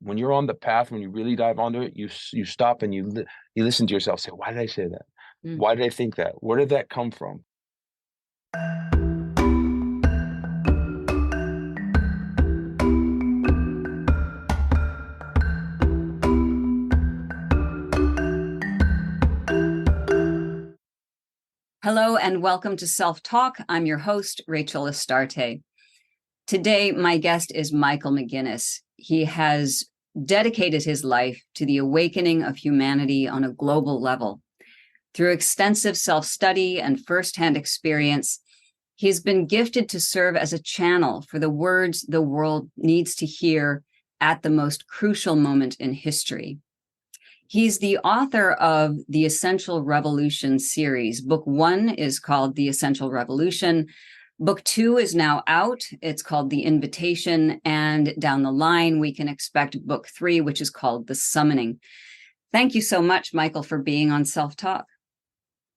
when you're on the path, when you really dive onto it, you stop and you listen to yourself say, why did I say that? Mm. Why did I think that? Where did that come from? Hello and welcome to Self Talk. I'm your host, Rachel Astarte. Today, my guest is Michael McGinnis. He has dedicated his life to the awakening of humanity on a global level. Through extensive self-study and firsthand experience, he's been gifted to serve as a channel for the words the world needs to hear at the most crucial moment in history. He's the author of the Essential Revolution series. Book 1 is called The Essential Revolution. Book 2 is now out. It's called The Invitation. And down the line, we can expect book 3, which is called The Summoning. Thank you so much, Michael, for being on Self Talk.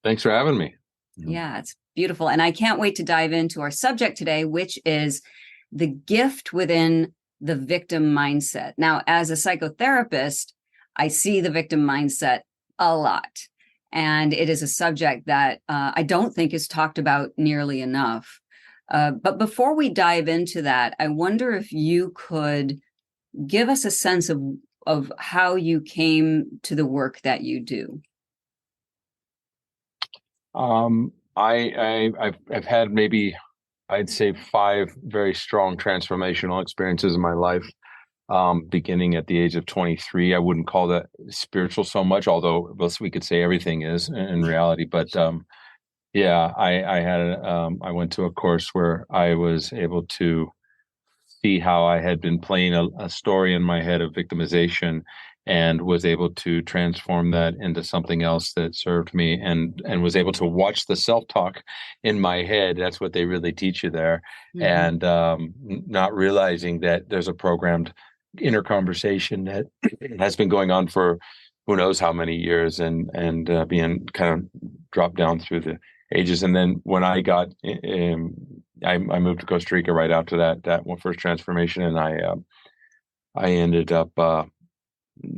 Thanks for having me. Yeah, it's beautiful. And I can't wait to dive into our subject today, which is the gift within the victim mindset. Now, as a psychotherapist, I see the victim mindset a lot. And it is a subject that I don't think is talked about nearly enough. But before we dive into that, I wonder if you could give us a sense of how you came to the work that you do. I've had maybe, I'd say, 5 very strong transformational experiences in my life. Beginning at the age of 23. I wouldn't call that spiritual so much, although we could say everything is in reality. But yeah, I went to a course where I was able to see how I had been playing a story in my head of victimization, and was able to transform that into something else that served me, and was able to watch the self-talk in my head. That's what they really teach you there. Mm-hmm. And not realizing that there's a programmed inner conversation that has been going on for who knows how many years, and being kind of dropped down through the ages. And then when I got I moved to Costa Rica right after that one first transformation, and I ended up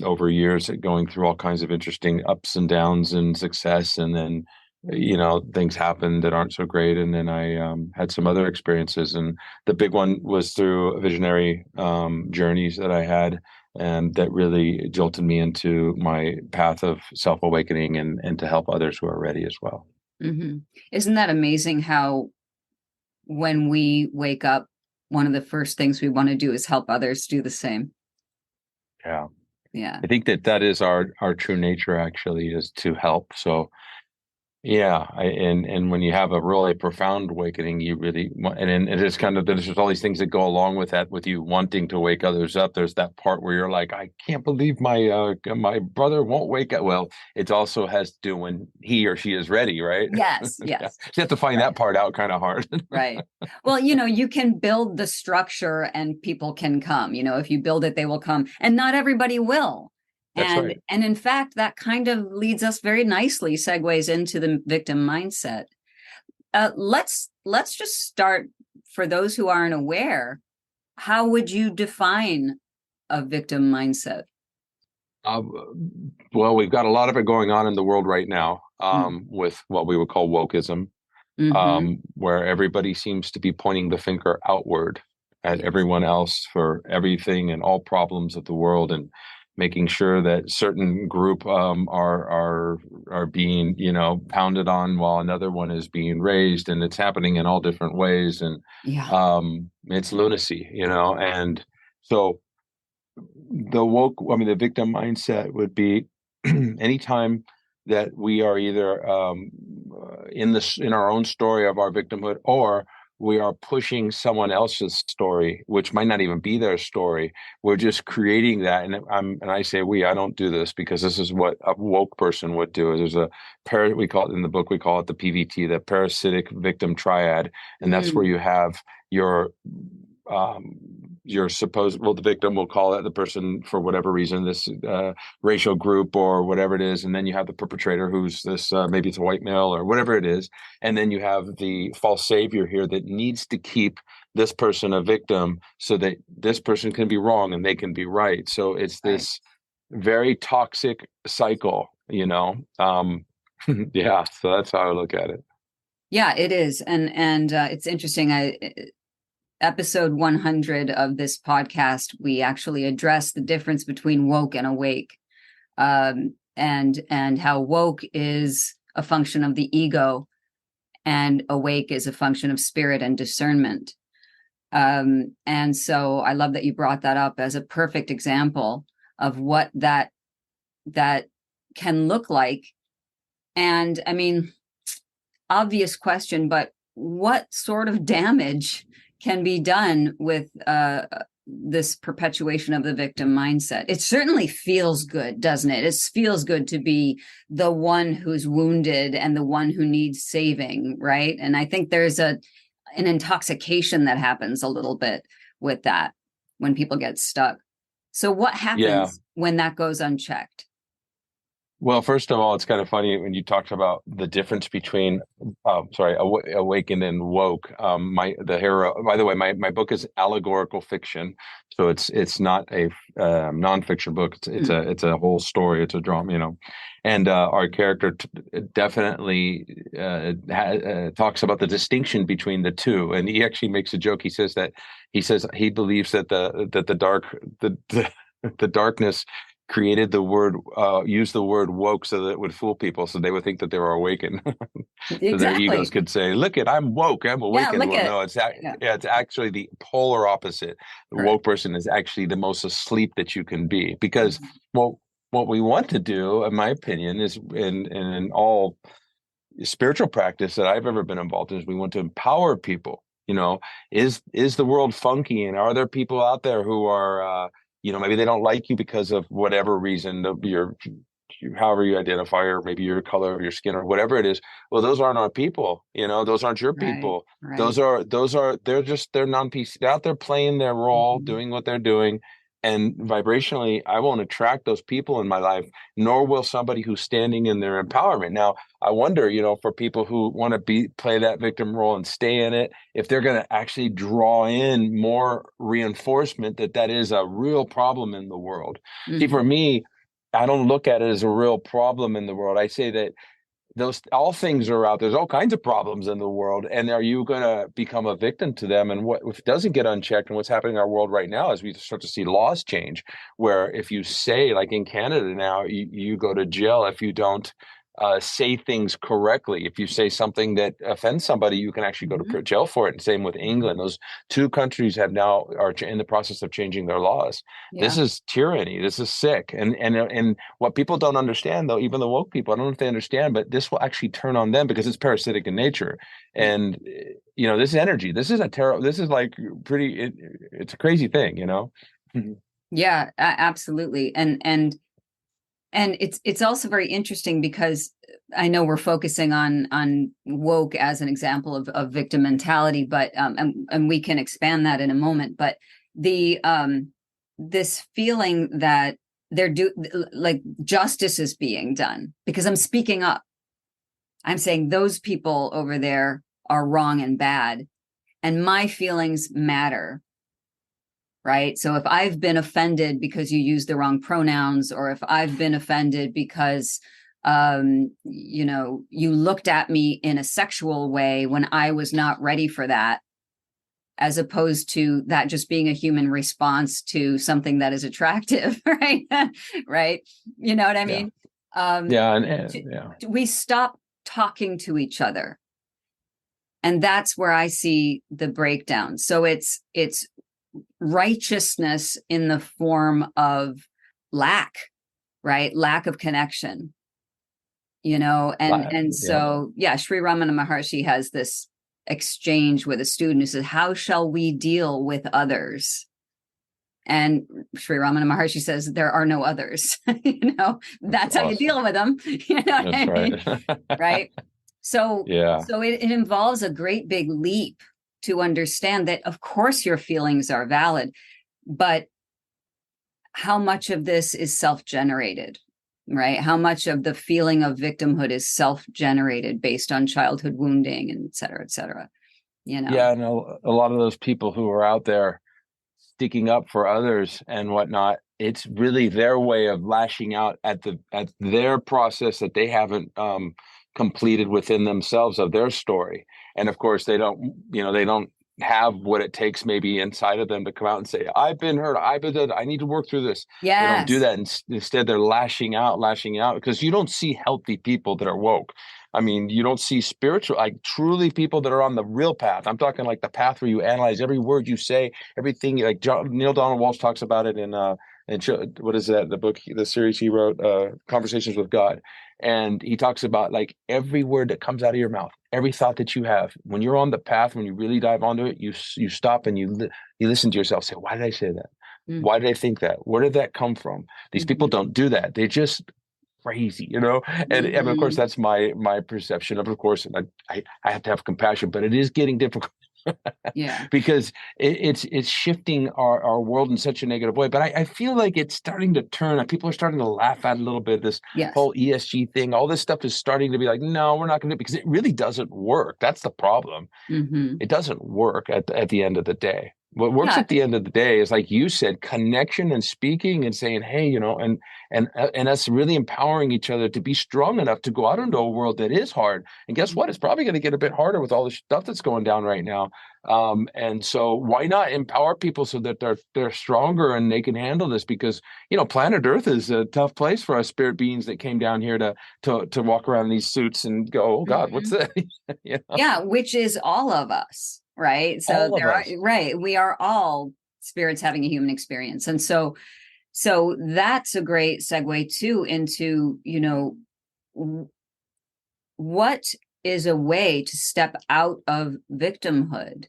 over years going through all kinds of interesting ups and downs and success, and then things happened that aren't so great, and then I had some other experiences, and the big one was through visionary journeys that I had, and that really jolted me into my path of self-awakening, and to help others who are ready as well. Mm-hmm. Isn't that amazing how when we wake up, one of the first things we want to do is help others do the same? Yeah. Yeah. I think that is our true nature, actually, is to help. So yeah, and when you have a really profound awakening, you really want, and it is kind of, there's just all these things that go along with that, with you wanting to wake others up. There's that part where you're like, I can't believe my brother won't wake up. Well, it also has to do when he or she is ready, right? Yes. Yeah. Yes. You have to find that part out kind of hard. Right. Well, you can build the structure and people can come. If you build it, they will come. And not everybody will. That's right. And in fact, that kind of leads us very nicely, segues into the victim mindset. Let's just start, for those who aren't aware, how would you define a victim mindset? Well, we've got a lot of it going on in the world right now, Mm. with what we would call wokeism, Mm-hmm. where everybody seems to be pointing the finger outward at Yes. everyone else for everything and all problems of the world, and making sure that certain group are being pounded on while another one is being raised, and it's happening in all different ways, and Yeah. it's lunacy, and so the victim mindset would be anytime that we are either in our own story of our victimhood, or we are pushing someone else's story, which might not even be their story. We're just creating that, and I say I don't do this, because this is what a woke person would do. There's we call it in the book, we call it the PVT, the parasitic victim triad, and that's where Mm. you have your um, the victim, will call it the person for whatever reason, this racial group or whatever it is, and then you have the perpetrator, who's this maybe it's a white male or whatever it is, and then you have the false savior here that needs to keep this person a victim so that this person can be wrong and they can be right. So it's Right. this very toxic cycle, yeah, so that's how I look at it. Yeah, it is. And it's interesting. Episode 100 of this podcast, we actually address the difference between woke and awake, and how woke is a function of the ego and awake is a function of spirit and discernment. And so I love that you brought that up as a perfect example of what that can look like. And I mean, obvious question, but what sort of damage can be done with this perpetuation of the victim mindset? It certainly feels good, doesn't it? It feels good to be the one who's wounded and the one who needs saving, right? And I think there's an intoxication that happens a little bit with that when people get stuck. So what happens when that goes unchecked? Well, first of all, it's kind of funny when you talked about the difference between, awakened and woke. The hero, by the way, my book is allegorical fiction, so it's not a nonfiction book. It's a whole story. It's a drama, and our character definitely talks about the distinction between the two, and he actually makes a joke. He says he believes that the darkness created used the word woke so that it would fool people, so they would think that they were awakened. Exactly. So their egos could say, "Look I'm woke, I'm awakened." Yeah, well, no, it's actually the polar opposite. The woke person is actually the most asleep that you can be, because what we want to do, in my opinion, is in all spiritual practice that I've ever been involved in, is we want to empower people. Is the world funky, and are there people out there who are maybe they don't like you because of whatever reason, however you identify, or maybe your color of your skin or whatever it is. Well, those aren't our people. Those aren't your people. Right. They're non-PC. They're out there playing their role, doing what they're doing. And vibrationally, I won't attract those people in my life, nor will somebody who's standing in their empowerment. Now, I wonder, for people who want to play that victim role and stay in it, if they're going to actually draw in more reinforcement that is a real problem in the world. See, for me, I don't look at it as a real problem in the world. I say that all things are out. There's all kinds of problems in the world. And are you going to become a victim to them? And what if it doesn't get unchecked? And what's happening in our world right now is we start to see laws change, where if you say, like in Canada now, you go to jail if you don't say things correctly. If you say something that offends somebody, you can actually go to jail for it. And same with England. Those two countries are in the process of changing their laws. Yeah. This is tyranny. This is sick. And what people don't understand, though, even the woke people, I don't know if they understand, but this will actually turn on them because it's parasitic in nature. And this is energy. This is like it's a crazy thing, Yeah, absolutely. And it's also very interesting because I know we're focusing on woke as an example of victim mentality, but and we can expand that in a moment. But the this feeling that like justice is being done because I'm speaking up. I'm saying those people over there are wrong and bad, and my feelings matter. Right. So if I've been offended because you use the wrong pronouns, or if I've been offended because, you looked at me in a sexual way when I was not ready for that, as opposed to that just being a human response to something that is attractive. Right. Right. You know what I mean? We stop talking to each other. And that's where I see the breakdown. So it's righteousness in the form of lack, right? Lack of connection, so Sri Ramana Maharshi has this exchange with a student who says, how shall we deal with others? And Sri Ramana Maharshi says, there are no others. That's how you deal with them. That's right. Right. So it involves a great big leap to understand that, of course, your feelings are valid. But how much of this is self-generated, right? How much of the feeling of victimhood is self-generated based on childhood wounding and et cetera, you know? Yeah, and a lot of those people who are out there sticking up for others and whatnot, it's really their way of lashing out at their process that they haven't completed within themselves of their story. And of course, they don't have what it takes maybe inside of them to come out and say, I've been hurt, I need to work through this. They don't do Yes. that. Instead, they're lashing out, because you don't see healthy people that are woke. I mean, you don't see spiritual, like truly people that are on the real path. I'm talking like the path where you analyze every word you say, everything. Like Neil Donald Walsh talks about it in what is that? The book, the series he wrote, Conversations with God, and he talks about like every word that comes out of your mouth, every thought that you have. When you're on the path, when you really dive onto it, you stop and you listen to yourself. Say, why did I say that? Mm-hmm. Why did I think that? Where did that come from? These people don't do that. They just crazy, and of course Mm-hmm. that's my perception of course, and I have to have compassion, but it is getting difficult Yeah. because it's shifting our world in such a negative way. But I feel like it's starting to turn, and people are starting to laugh at a little bit. This Yes. whole ESG thing, all this stuff is starting to be like, no, we're not going to, because it really doesn't work. That's the problem. Mm-hmm. It doesn't work at the end of the day. What works Yeah. at the end of the day is, like you said, connection and speaking and saying, hey, and us really empowering each other to be strong enough to go out into a world that is hard. And guess what? It's probably going to get a bit harder with all the stuff that's going down right now. And so why not empower people so that they're stronger and they can handle this? Because planet Earth is a tough place for us spirit beings that came down here to walk around in these suits and go, oh God, what's Mm-hmm. that? Yeah, which is all of us, right? So All of there are, us. right, we are all spirits having a human experience. And so that's a great segue too into, what is a way to step out of victimhood,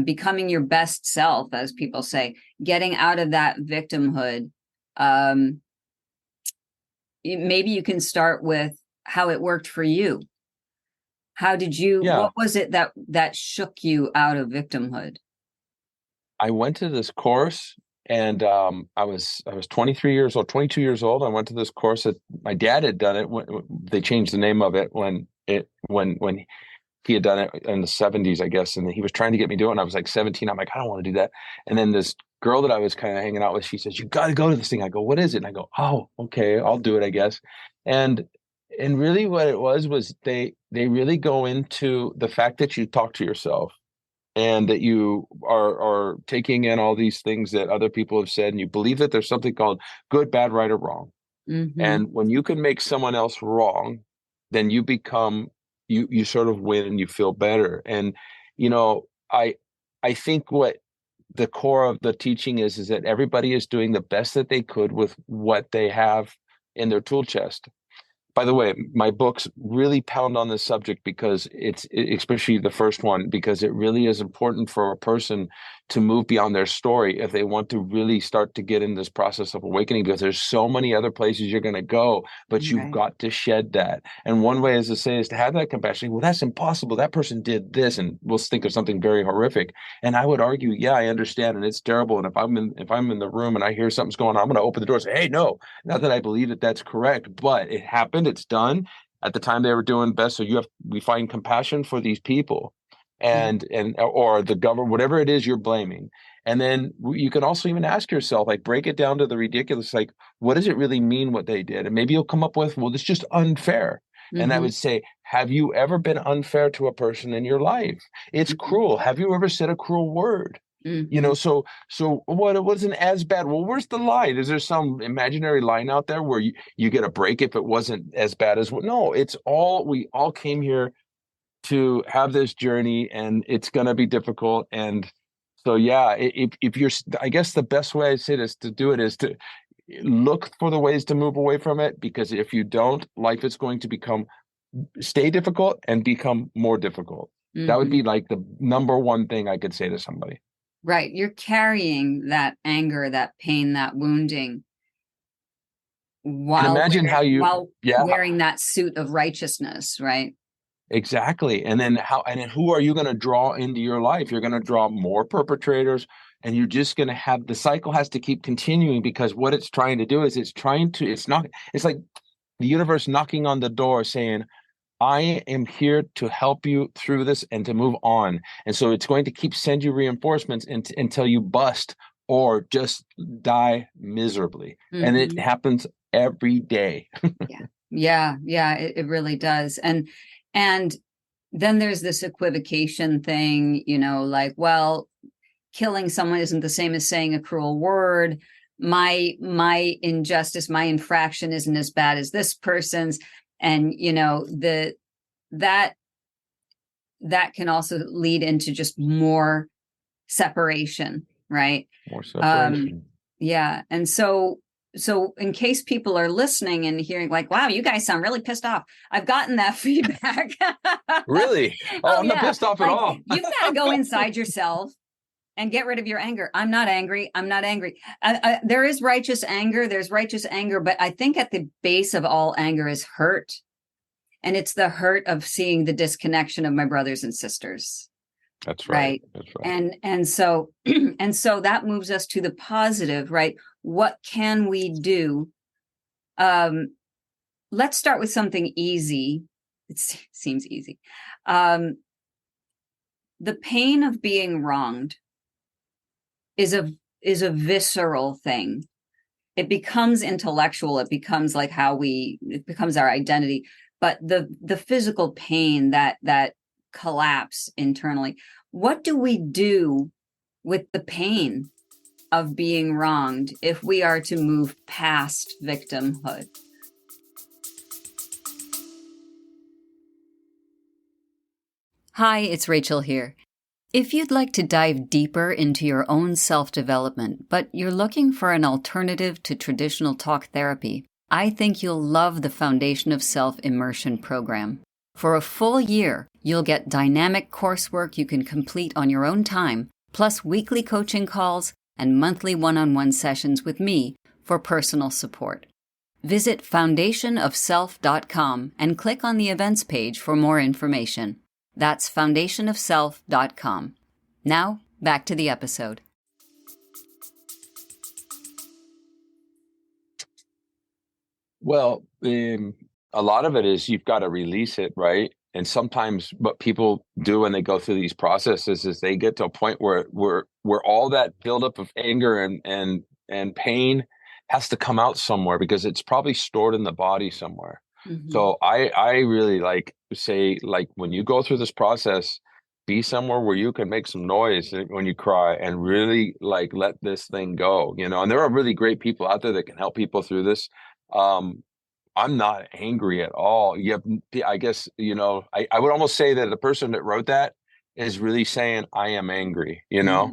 becoming your best self, as people say, getting out of that victimhood. um Maybe you can start with how it worked for you. Yeah. What was it that shook you out of victimhood? I went to this course, and I was 23 years old, 22 years old. I went to this course that my dad had done it when they changed the name of it when he had done it in the 70s, I guess, and he was trying to get me to do it. And I was like 17. I'm like, I don't want to do that. And then this girl that I was kind of hanging out with, she says, you got to go to this thing. I go, what is it? And I go, oh, okay, I'll do it, I guess. And and really what it was they really go into the fact that you talk to yourself, and that you are taking in all these things that other people have said, and you believe that there's something called good, bad, right, or wrong. Mm-hmm. And when you can make someone else wrong, then you sort of win and you feel better. And you know, I think what the core of the teaching is that everybody is doing the best that they could with what they have in their tool chest. By the way, my books really pound on this subject because especially the first one, because it really is important for a person to move beyond their story if they want to really start to get in this process of awakening, because there's so many other places you're going to go, but you've Right. got to shed that. And one way is to say is to have that compassion. Well, that's impossible. That person did this, and we'll think of something very horrific. And I would argue, yeah, I understand, and it's terrible. And if I'm in the room and I hear something's going on, I'm going to open the door and say, hey, no, not that I believe that that's correct, but it happened. It's done. At the time they were doing best. So we find compassion for these people, and or the government, whatever it is you're blaming. And then you can also even ask yourself, like, break it down to the ridiculous, like, what does it really mean what they did? And maybe you'll come up with, well, it's just unfair. And I Mm-hmm. would say, have you ever been unfair to a person in your life? It's Mm-hmm. cruel. Have you ever said a cruel word? Mm-hmm. So what wasn't as bad? Well, where's the line? Is there some imaginary line out there where you get a break if it wasn't as bad as what? No, we all came here to have this journey, and it's going to be difficult. And so, yeah, if you're, I guess the best way I say this to do it is to look for the ways to move away from it, because if you don't, life is going to stay difficult and become more difficult. That would Mm-hmm. be like the number one thing I could say to somebody. Right. You're carrying that anger, that pain, that wounding And imagine how while yeah, wearing that suit of righteousness, right? exactly. And then who are you going to draw into your life? You're going to draw more perpetrators and you're just going to have, the cycle has to keep continuing, because what it's trying to do is it's like the universe knocking on the door saying, I am here to help you through this and to move on. And so it's going to keep send you reinforcements until you bust or just die miserably. And it happens every day. Yeah, it really does. And then there's this equivocation thing, like, well, killing someone isn't the same as saying a cruel word. My injustice, my infraction isn't as bad as this person's. And, that can also lead into just more separation, right? More separation. Yeah. And so in case people are listening and hearing like, wow, you guys sound really pissed off, I've gotten that feedback. Really? Oh, I'm not pissed off at all. You've got to go inside yourself and get rid of your anger. I'm not angry. There is righteous anger. There's righteous anger. But I think at the base of all anger is hurt. And it's the hurt of seeing the disconnection of my brothers and sisters. That's right. That's right. And so that moves us to the positive, right? What can we do? Let's start with something easy. It seems easy. The pain of being wronged is a visceral thing. It becomes intellectual. It becomes like it becomes our identity. But the physical pain, that collapse internally, what do we do with the pain of being wronged if we are to move past victimhood? Hi, it's Rachel here. If you'd like to dive deeper into your own self-development, but you're looking for an alternative to traditional talk therapy, I think you'll love the Foundation of Self Immersion program. For a full year, you'll get dynamic coursework you can complete on your own time, plus weekly coaching calls and monthly one-on-one sessions with me for personal support. Visit foundationofself.com and click on the events page for more information. That's foundationofself.com. Now, back to the episode. Well, a lot of it is you've got to release it, right? And sometimes what people do when they go through these processes is they get to a point where all that buildup of anger and pain has to come out somewhere, because it's probably stored in the body somewhere. So I really say when you go through this process, be somewhere where you can make some noise when you cry and really let this thing go, and there are really great people out there that can help people through this. I'm not angry at all. I guess, I would almost say that the person that wrote that is really saying, I am angry, Yeah.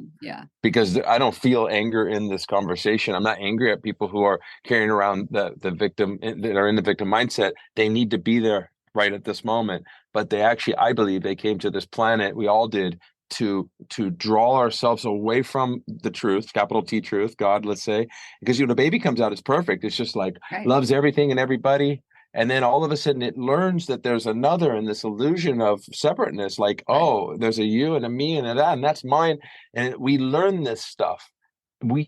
Because I don't feel anger in this conversation. I'm not angry at people who are carrying around the victim, that are in the victim mindset. They need to be there right at this moment. But they actually, I believe they came to this planet, we all did, to draw ourselves away from the truth, capital T truth, God, let's say, because the baby comes out, it's perfect. It's just loves everything and everybody. And then all of a sudden it learns that there's another, and this illusion of separateness, oh, there's a you and a me and a that, and that's mine. And we learn this stuff.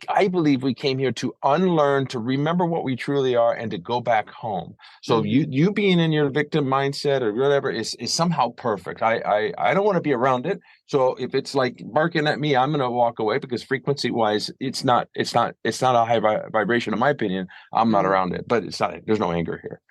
I believe we came here to unlearn, to remember what we truly are, and to go back home. So you being in your victim mindset or whatever is somehow perfect. I don't want to be around it. So if it's barking at me, I'm going to walk away, because frequency wise, it's not a high vibration, in my opinion. I'm not around it, but there's no anger here.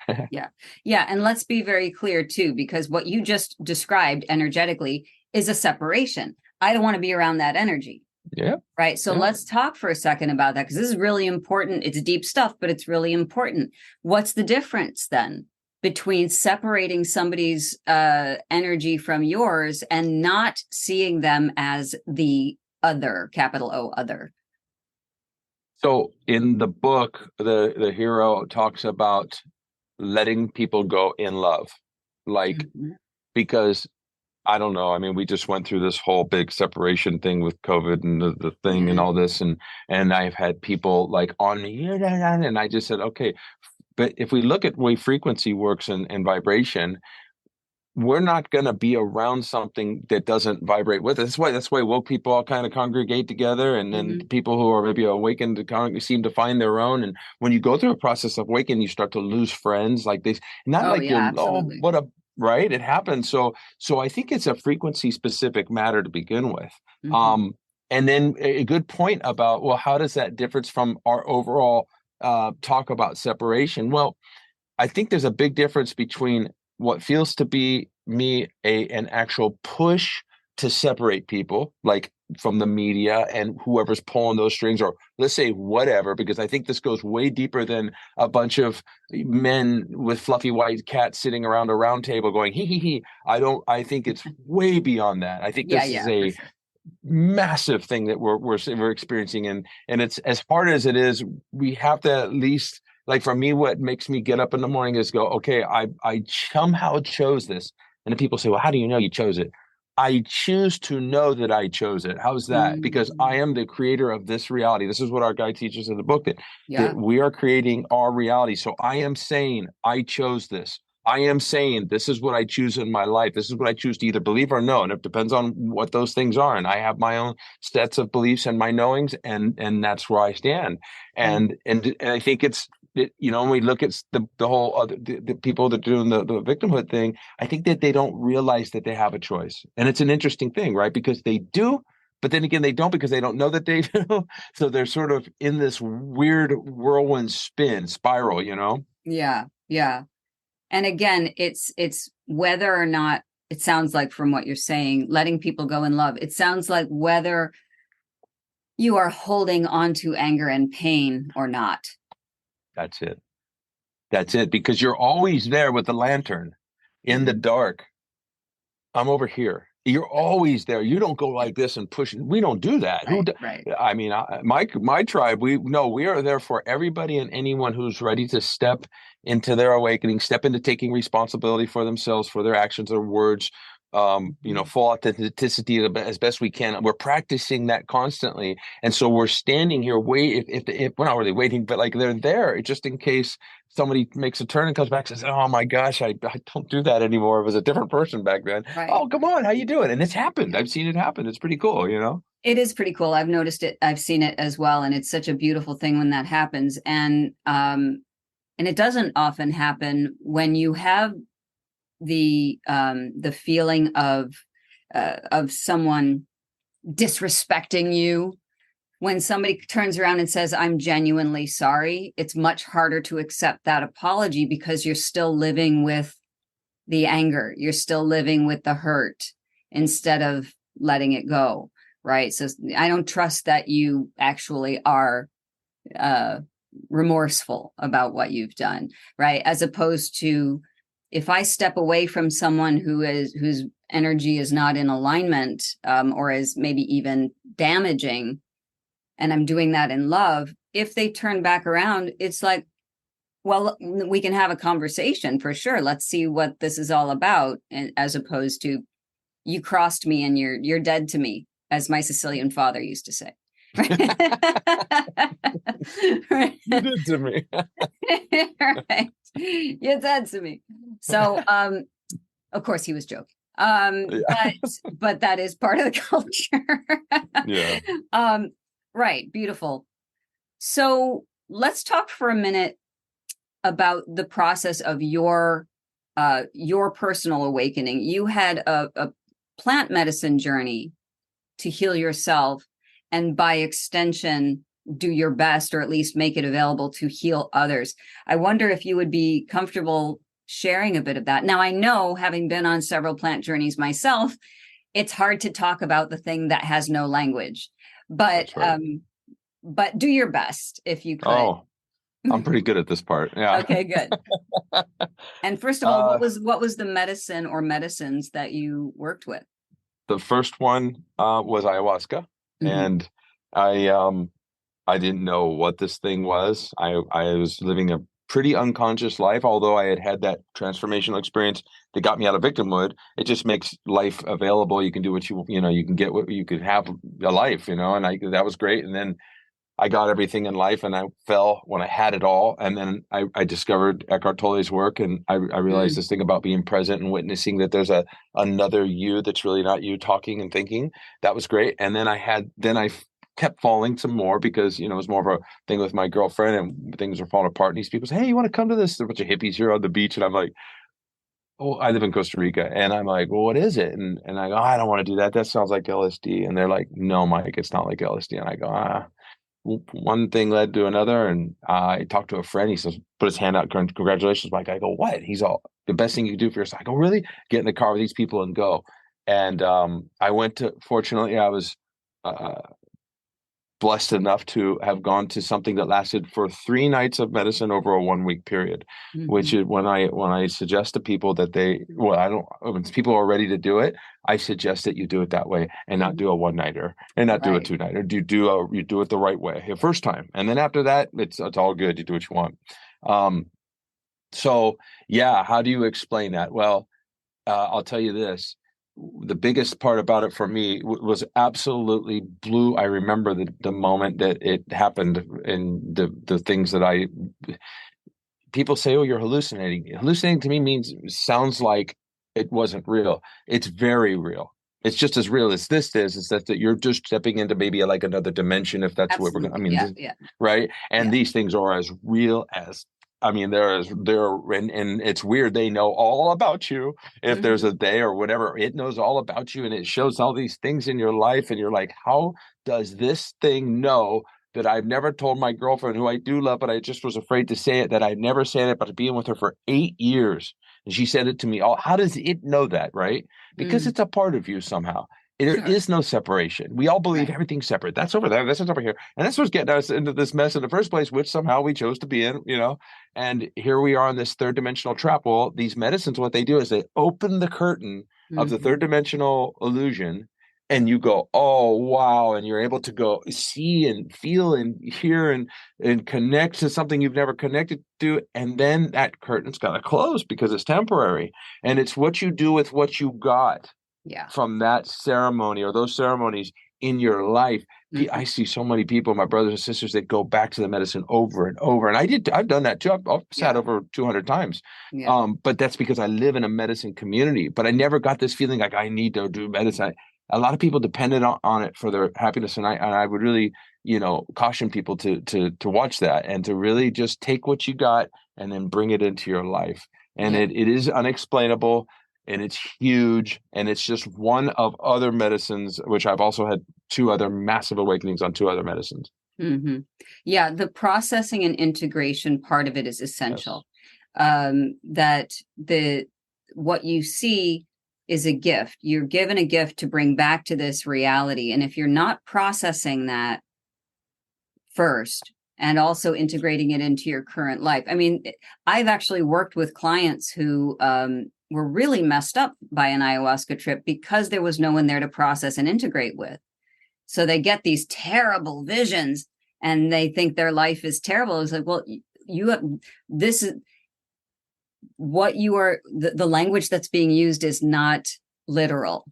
Yeah. And let's be very clear too, because what you just described energetically is a separation. I don't want to be around that energy. Yeah. Right. So let's talk for a second about that, because this is really important. It's deep stuff, but it's really important. What's the difference then between separating somebody's energy from yours and not seeing them as the other, capital O, other? So in the book, the hero talks about letting people go in love, because I don't know. I mean, we just went through this whole big separation thing with COVID and the thing and all this. And I've had people on me, and I just said, okay, but if we look at the way frequency works and vibration, we're not going to be around something that doesn't vibrate with us. That's why woke people all kind of congregate together, and then Hmm. people who are maybe awakened seem to find their own. And when you go through a process of awakening, you start to lose friends like this. Not Oh like yeah, you're, oh, absolutely. what a right, it happens. So I think it's a frequency specific matter to begin with. Hmm. Um, and then a good point about, well, how does that difference from our overall talk about separation? Well, I think there's a big difference between what feels to be me an actual push to separate people, like from the media and whoever's pulling those strings, or let's say whatever, because I think this goes way deeper than a bunch of men with fluffy white cats sitting around a round table going hee hee hee. I think it's way beyond that. I think Yeah, this is yeah, for a sure. massive thing that we're experiencing, and it's as hard as it is, we have to at least, like, for me, what makes me get up in the morning is go, okay, I somehow chose this. And then people say, well, how do you know you chose it? I choose to know that I chose it. How's that? Because I Mhm. am the creator of this reality. This is what our guy teaches in the book, that Yeah. we are creating our reality. So I am saying I chose this. I am saying this is what I choose in my life. This is what I choose to either believe or know. And it depends on what those things are. And I have my own sets of beliefs and my knowings, and that's where I stand. Mm. And I think when we look at the whole other the people that are doing the victimhood thing, I think that they don't realize that they have a choice. And it's an interesting thing, right? Because they do, but then again, they don't, because they don't know that they do. So they're sort of in this weird whirlwind spiral. Yeah, yeah. And again, it's whether or not, it sounds like from what you're saying, letting people go in love. It sounds like whether you are holding on to anger and pain or not. That's it. That's it. Because you're always there with the lantern in the Mhm. dark. I'm over here. You're always there. You don't go like this and push. We don't do that. Right, right. I mean, my tribe. We are there for everybody and anyone who's ready to step into their awakening, step into taking responsibility for themselves, for their actions or words. Mhm. Full authenticity as best we can. We're practicing that constantly, and so we're standing here. If we're not really waiting, but like they're there just in case somebody makes a turn and comes back and says, "Oh my gosh, I don't do that anymore. It was a different person back then." Right. Oh, come on, how you doing? And it's happened. Yeah. I've seen it happen. It's pretty cool. It is pretty cool. I've noticed it. I've seen it as well, and it's such a beautiful thing when that happens. And it doesn't often happen when you have the feeling of someone disrespecting you. When somebody turns around and says, I'm genuinely sorry, it's much harder to accept that apology because you're still living with the anger. You're still living with the hurt instead of letting it go. Right. So I don't trust that you actually are uh, remorseful about what you've done. Right. As opposed to, if I step away from someone whose energy is not in alignment, or is maybe even damaging, and I'm doing that in love, if they turn back around, it's like, well, we can have a conversation for sure. Let's see what this is all about. And as opposed to, you crossed me and you're dead to me, as my Sicilian father used to say. Right. You did to me. Right. You're dead to me. So of course he was joking. Yeah. But that is part of the culture. Yeah. um, right, beautiful. So let's talk for a minute about the process of your personal awakening. You had a plant medicine journey to heal yourself, and by extension, do your best, or at least make it available to heal others. I wonder if you would be comfortable sharing a bit of that. Now, I know, having been on several plant journeys myself, it's hard to talk about the thing that has no language, but That's right. do your best if you could. Oh, I'm pretty good at this part. Yeah. Okay, good. And first of all, Uh, what was the medicine or medicines that you worked with? the first one was ayahuasca, Mm-hmm. and I didn't know what this thing was. I was living a pretty unconscious life, although I had had that transformational experience that got me out of victimhood. It just makes life available. You can do what you can get what you could have a life, and that was great. And then I got everything in life and I fell when I had it all. And then I discovered Eckhart Tolle's work, and I realized Mm, this thing about being present and witnessing that there's another you that's really not you talking and thinking. That was great. And then kept falling some more because, it was more of a thing with my girlfriend and things were falling apart. And these people say, hey, you want to come to this? There's a bunch of hippies here on the beach. And I'm like, oh, I live in Costa Rica. And I'm like, well, what is it? And I go, I don't want to do that. That sounds like LSD. And they're like, no, Mike, it's not like LSD. And I go, one thing led to another, and I talked to a friend. He says, put his hand out, congratulations, Mike. I go, what? He's all, the best thing you can do for yourself. I go, really? Get in the car with these people and go. And I went to, fortunately, I was uh, blessed enough to have gone to something that lasted for 3 nights of medicine over a 1 week period, which mhm. is when I suggest to people that I don't, when people are ready to do it, I suggest that you do it that way and not do a one-nighter and not do a Right. two-nighter. You do it the right way the first time. And then after that, it's all good. You do what you want. Um, so yeah, how do you explain that? Well, I'll tell you this. The biggest part about it for me was absolutely blue. I remember the moment that it happened and the things that people say, oh, you're hallucinating. Hallucinating to me sounds like it wasn't real. It's very real. It's just as real as this is. It's that you're just stepping into maybe like another dimension, if that's what we're going to, I Absolutely. mean, Yeah. Yeah. right? And Yeah. these things are as real as, I mean, and it's weird. They know all about you. If there's Hmm. a day or whatever, it knows all about you and it shows all these things in your life. And you're like, how does this thing know that I've never told my girlfriend, who I do love, but I just was afraid to say it, that I'd never said it, but being with her for 8 years. And she said it to me. Oh, how does it know that? Right? Because Mm, it's a part of you somehow. There sure. is no separation. We all believe Right. everything's separate. That's over there. This is over here. And that's what's getting us into this mess in the first place, which somehow we chose to be in. And here we are in this third dimensional trap. Well, these medicines, what they do is they open the curtain of the third Hmm. dimensional illusion, and you go, oh wow, and you're able to go see and feel and hear and connect to something you've never connected to, and then that curtain's got to close because it's temporary, and it's what you do with what you got Yeah. from that ceremony or those ceremonies in your life. I Hmm. see so many people, my brothers and sisters, that go back to the medicine over and over. And I've done that too. I've sat Yeah. over 200 times. Yeah. But that's because I live in a medicine community. But I never got this feeling like I need to do medicine. A lot of people depended on it for their happiness. And I would really, caution people to watch that and to really just take what you got and then bring it into your life. And Yeah. it is unexplainable and it's huge, and it's just one of other medicines, which I've also had two other massive awakenings on two other medicines. Hmm. Yeah. The processing and integration part of it is Yes. essential. That what you see is a gift. You're given a gift to bring back to this reality. And if you're not processing that first and also integrating it into your current life. I mean, I've actually worked with clients who were really messed up by an ayahuasca trip because there was no one there to process and integrate with. So they get these terrible visions and they think their life is terrible. It's like, well, you have this is what you are, the language that's being used is not literal,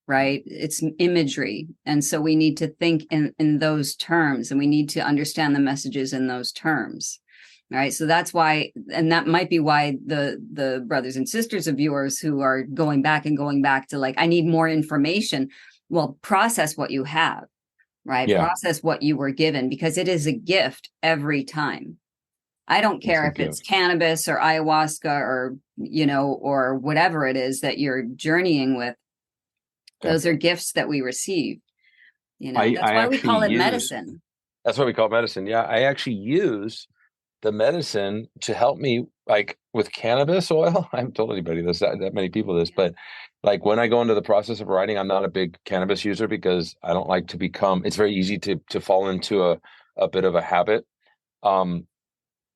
right? It's imagery. And so we need to think in those terms, and we need to understand the messages in those terms. Right. So that's why, and that might be why the brothers and sisters of yours who are going back to like, I need more information. Well, process what you have, right? Yeah, Process what you were given, because it is a gift every time. I don't it's care a if it's gift. cannabis or ayahuasca or, or whatever it is that you're journeying with. Yeah. Those are gifts that we receive. That's I why we actually call it use, medicine. that's what we call medicine. Yeah, I actually use the medicine to help me, like with cannabis oil. I haven't told anybody this, that many people this, but like when I go into the process of writing, I'm not a big cannabis user because I don't like to become, it's very easy to fall into a bit of a habit. Um,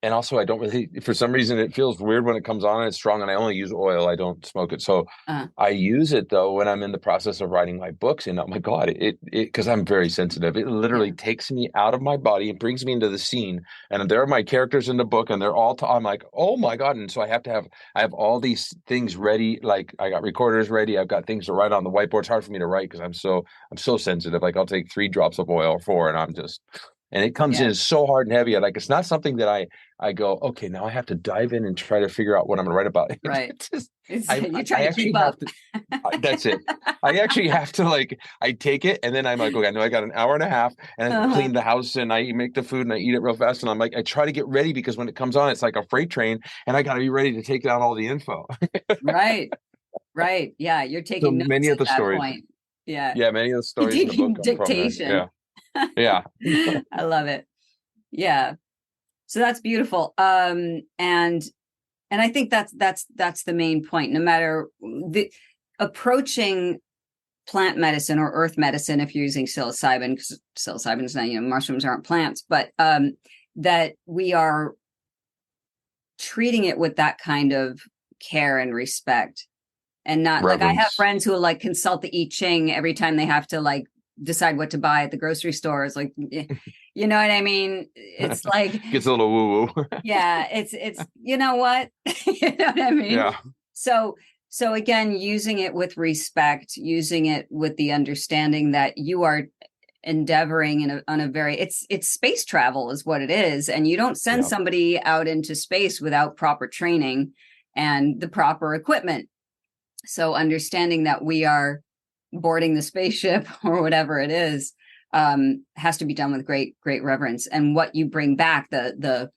and also I don't really, for some reason it feels weird when it comes on and it's strong, and I only use oil. I don't smoke it. So Uh, I use it though when I'm in the process of writing my books, and oh my God, it because I'm very sensitive. It literally yeah. takes me out of my body and brings me into the scene. And there are my characters in the book, and they're all I'm like, oh my God. And so I have all these things ready. Like I got recorders ready. I've got things to write on the whiteboard. It's hard for me to write because I'm so sensitive. Like I'll take 3 drops of oil or 4, and I'm just and it comes Yeah. in so hard and heavy. Like, it's not something that I go, okay, now I have to dive in and try to figure out what I'm going to write about. Right. It's just, You're I trying to keep actually have up. to. That's it. I actually have to, like, I take it and then I'm like, okay, I know I got an hour and a half, and I Uh-huh. clean the house and I make the food and I eat it real fast. And I'm like, I try to get ready because when it comes on, it's like a freight train and I got to be ready to take down all the info. Right. Right. Yeah. You're So taking many notes of at the that stories, point. Yeah. yeah, many of the You're stories in the book taking come from there. dictation. Yeah. Yeah. I love it. Yeah. So that's beautiful. And I think that's the main point. No matter the approaching plant medicine or earth medicine, if you're using psilocybin, because psilocybin is not, mushrooms aren't plants, but that we are treating it with that kind of care and respect, and not like, I have Reverence. friends who will like consult the I Ching every time they have to like decide what to buy at the grocery store. It's like, you know what I mean? It's like, Gets a little woo woo. yeah, it's you know what? You know what I mean? Yeah. So again, using it with respect, using it with the understanding that you are endeavoring on a very, it's space travel is what it is, and you don't send Yeah. somebody out into space without proper training and the proper equipment. So understanding that we are boarding the spaceship or whatever it is, has to be done with great reverence. And what you bring back, the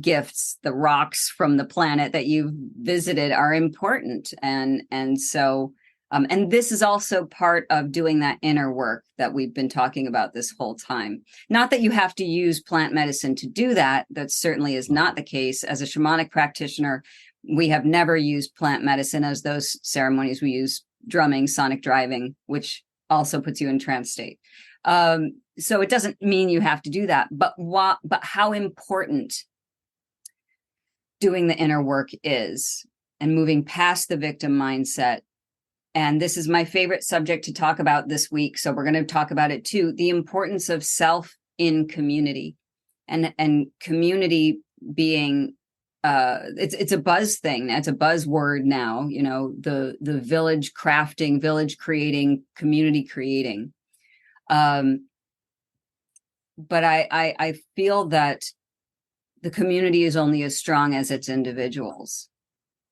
gifts, the rocks from the planet that you've visited, are important. And so and this is also part of doing that inner work that we've been talking about this whole time. Not that you have to use plant medicine to do that. That certainly is not the case. As a shamanic practitioner, we have never used plant medicine as those ceremonies. We use drumming, sonic driving, which also puts you in trance state. So it doesn't mean you have to do that, but how important doing the inner work is, and moving past the victim mindset. And this is my favorite subject to talk about this week, so we're going to talk about it too: the importance of self in community, and community being it's a buzz thing. It's a buzzword now, the village crafting, village creating, community creating. But I feel that the community is only as strong as its individuals,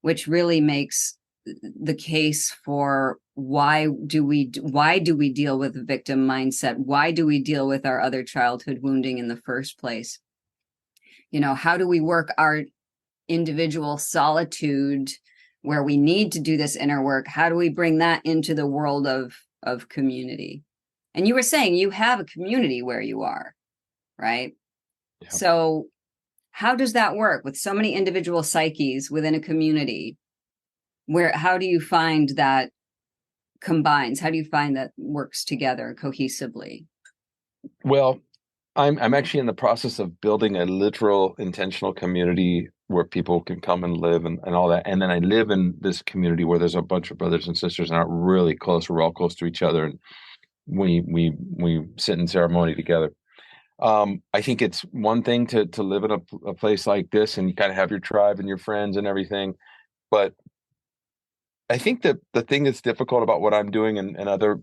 which really makes the case for why do we deal with the victim mindset? Why do we deal with our other childhood wounding in the first place? How do we work our individual solitude where we need to do this inner work? How do we bring that into the world of community? And you were saying you have a community where you are, right? Yeah. So how does that work with so many individual psyches within a community? How do you find that combines? How do you find that works together cohesively? Well, I'm actually in the process of building a literal intentional community where people can come and live and all that. And then I live in this community where there's a bunch of brothers and sisters and are really close. We're all close to each other, and we sit in ceremony together. I think it's one thing to live in a place like this and you kind of have your tribe and your friends and everything. But I think that the thing that's difficult about what I'm doing and other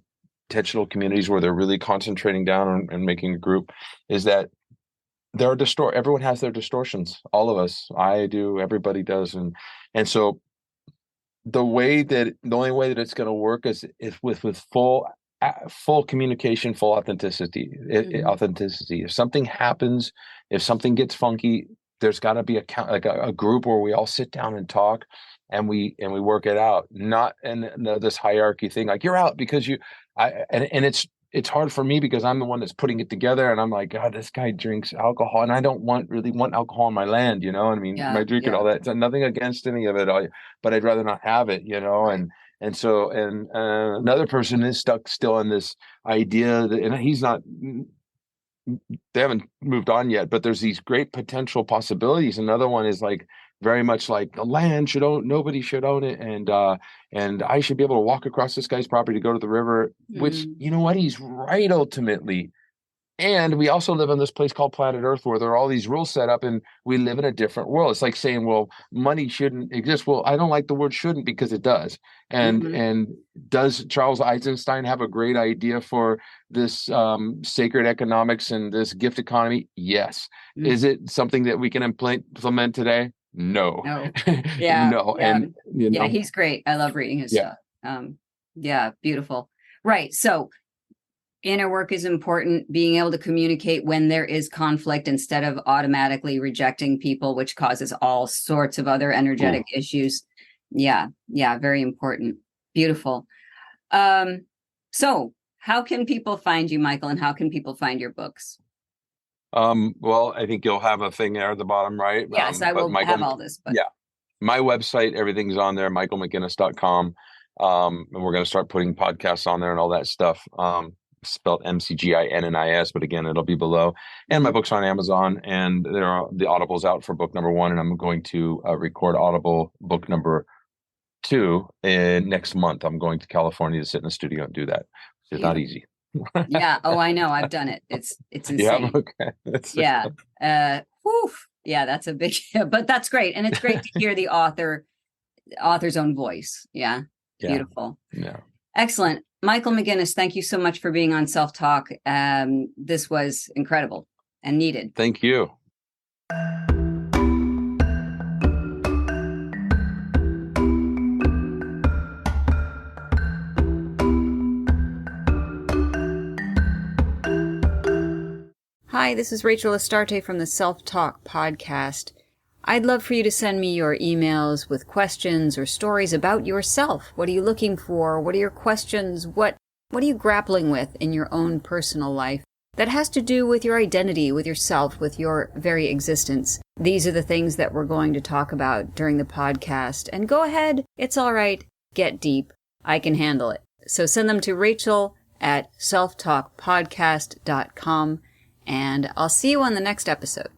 intentional communities where they're really concentrating down and making a group is that there are everyone has their distortions. All of us, I do, everybody does. And so the only way that it's going to work is with full communication, full authenticity. Authenticity. If something happens, if something gets funky, there's got to be a group where we all sit down and talk, and we work it out. Not in this hierarchy thing, like you're out because and it's hard for me because I'm the one that's putting it together, and I'm like, God, this guy drinks alcohol, and I don't really want alcohol on my land, I mean, Yeah, my drink and all that. It's nothing against any of it, but I'd rather not have it, right. and so another person is stuck still in this idea that, and he's not. They haven't moved on yet, but there's these great potential possibilities. Another one is like very much like the land nobody should own it, and I should be able to walk across this guy's property to go to the river, which, you know what, he's right ultimately, And we also live on this place called planet Earth where there are all these rules set up and we live in a different world. It's like saying, well, money shouldn't exist. Well, I don't like the word shouldn't because it does. Mhm. And does Charles Eisenstein have a great idea for this sacred economics and this gift economy? Yes. Mm. Is it something that we can implement today? No. No. Yeah. No. Yeah. And, you Yeah. know, He's great. I love reading his yeah. stuff. Yeah. Beautiful. Right. So inner work is important, being able to communicate when there is conflict instead of automatically rejecting people, which causes all sorts of other energetic issues. Yeah. Yeah. Very important. Beautiful. So how can people find you, Michael, and how can people find your books? Well, I think you'll have a thing there at the bottom, right? Yes, I But will have all this, but yeah, my website, everything's on there, michaelmcginnis.com. And we're going to start putting podcasts on there and all that stuff. Spelled McGinnis, but again, it'll be below. And my book's on Amazon, and the Audible's out for book number 1, and I'm going to record Audible book number 2 next month. I'm going to California to sit in the studio and do that. It's not easy. Yeah. Oh, I know. I've done it. It's insane. Yeah. Okay. Yeah. Whew. Yeah, that's a big, but that's great. And it's great to hear the author's own voice. Yeah. Beautiful. Yeah. Excellent. Michael McGinnis, thank you so much for being on Self Talk. This was incredible and needed. Thank you. Hi, this is Rachel Astarte from the Self Talk podcast. I'd love for you to send me your emails with questions or stories about yourself. What are you looking for? What are your questions? What are you grappling with in your own personal life that has to do with your identity, with yourself, with your very existence? These are the things that we're going to talk about during the podcast. And go ahead. It's all right. Get deep. I can handle it. So send them to Rachel@selftalkpodcast.com. And I'll see you on the next episode.